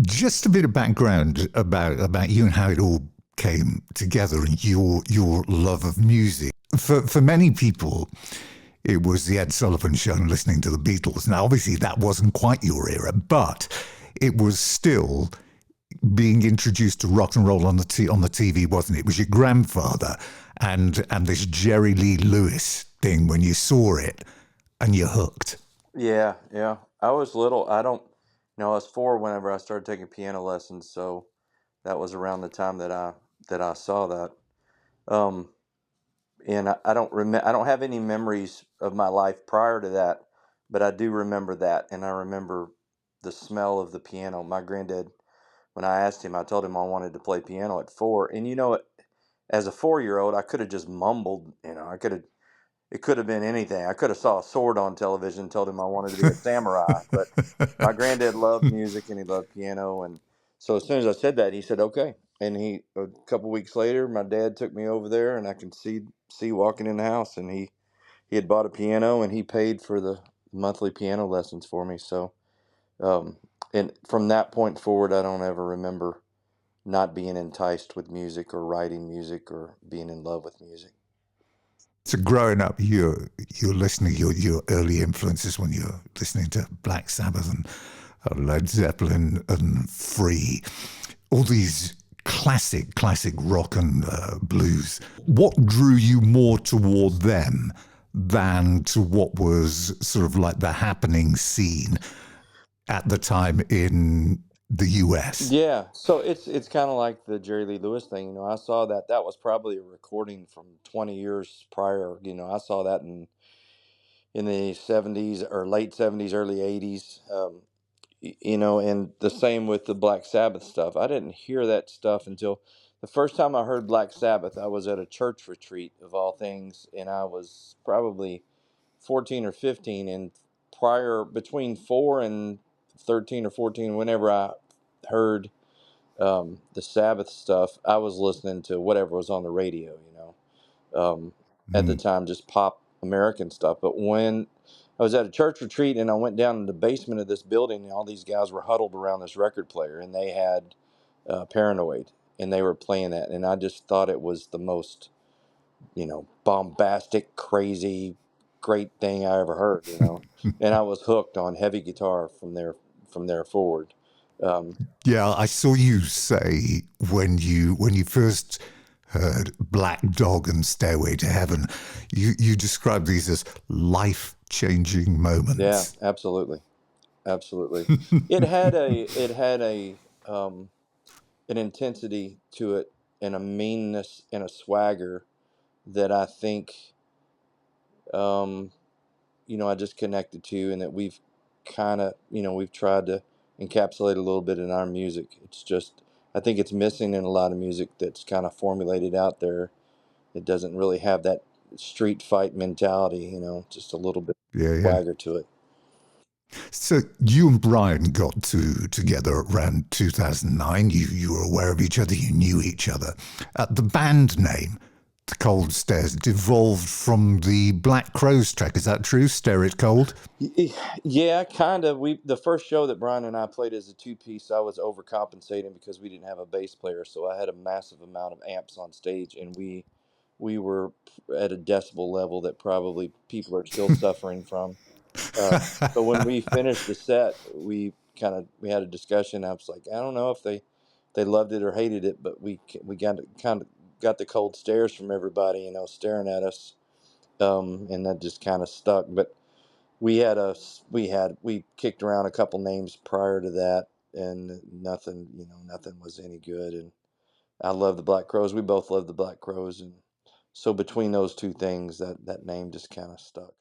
Just a bit of background about you and how it all came together and your love of music. For many people, it was the Ed Sullivan Show and listening to the Beatles. Now, obviously, that wasn't quite your era, but it was still being introduced to rock and roll on on the TV, wasn't it? It was your grandfather and this Jerry Lee Lewis thing when you saw it and you're hooked. Yeah, yeah. I was little. I don't, I was 4 whenever I started taking piano lessons, so that was around the time that I saw that. Um, and I don't remember. I don't have any memories of my life prior to that, but I do remember that, and I remember the smell of the piano. My granddad, when I asked him, I told him I wanted to play piano at 4, and as a 4-year-old, I could have just mumbled. I could have. It could have been anything. I could have saw a sword on television and told him I wanted to be a samurai. But my granddad loved music and he loved piano, and so as soon as I said that, he said okay. And a couple weeks later, my dad took me over there, and I can see walking in the house, and he had bought a piano, and he paid for the monthly piano lessons for me. So, um, and from that point forward, I don't ever remember not being enticed with music or writing music or being in love with music. So growing up, you're listening your early influences when you're listening to Black Sabbath and Led Zeppelin and Free, all these classic rock and blues. What drew you more toward them than to what was sort of like the happening scene at the time in the US? Yeah, so it's kind of like the Jerry Lee Lewis thing. I saw that was probably a recording from 20 years prior. I saw that in the 70s or late 70s, early 80s. And the same with the Black Sabbath stuff. I didn't hear that stuff until the first time I heard Black Sabbath. I was at a church retreat of all things, and I was probably 14 or 15. And prior between 4 and 13 or 14, whenever I heard the Sabbath stuff, I was listening to whatever was on the radio, at the Mm. time, just pop American stuff. But when I was at a church retreat and I went down in the basement of this building, and all these guys were huddled around this record player, and they had Paranoid, and they were playing that. And I just thought it was the most, bombastic, crazy, great thing I ever heard. And I was hooked on heavy guitar from there forward. Um, Yeah, I saw you say when you first heard Black Dog and Stairway to Heaven, you described these as life changing yeah, moments. absolutely. Absolutely. It had a an intensity to it, and a meanness and a swagger that I think um I just connected to, and that we've kind of we've tried to encapsulate a little bit in our music. It's just, I think it's missing in a lot of music that's kind of formulated out there. It doesn't really have that street fight mentality, just a little bit Yeah, yeah. swagger to it. So you and Brian got together around 2009. You were aware of each other. You knew each other. The band name, The Cold Stairs, devolved from the Black Crows track. Is that true? Stare It Cold. Yeah, kind of. The first show that Brian and I played as a two-piece, I was overcompensating because we didn't have a bass player, so I had a massive amount of amps on stage, and we were at a decibel level that probably people are still suffering from. Uh, but when we finished the set, we had a discussion. I was like, I don't know if they loved it or hated it, but we got the cold stares from everybody, staring at us, and that just kind of stuck. But we kicked around a couple names prior to that, and nothing was any good. And I love the Black Crows. We both love the Black Crows, and so between those two things, that name just kind of stuck.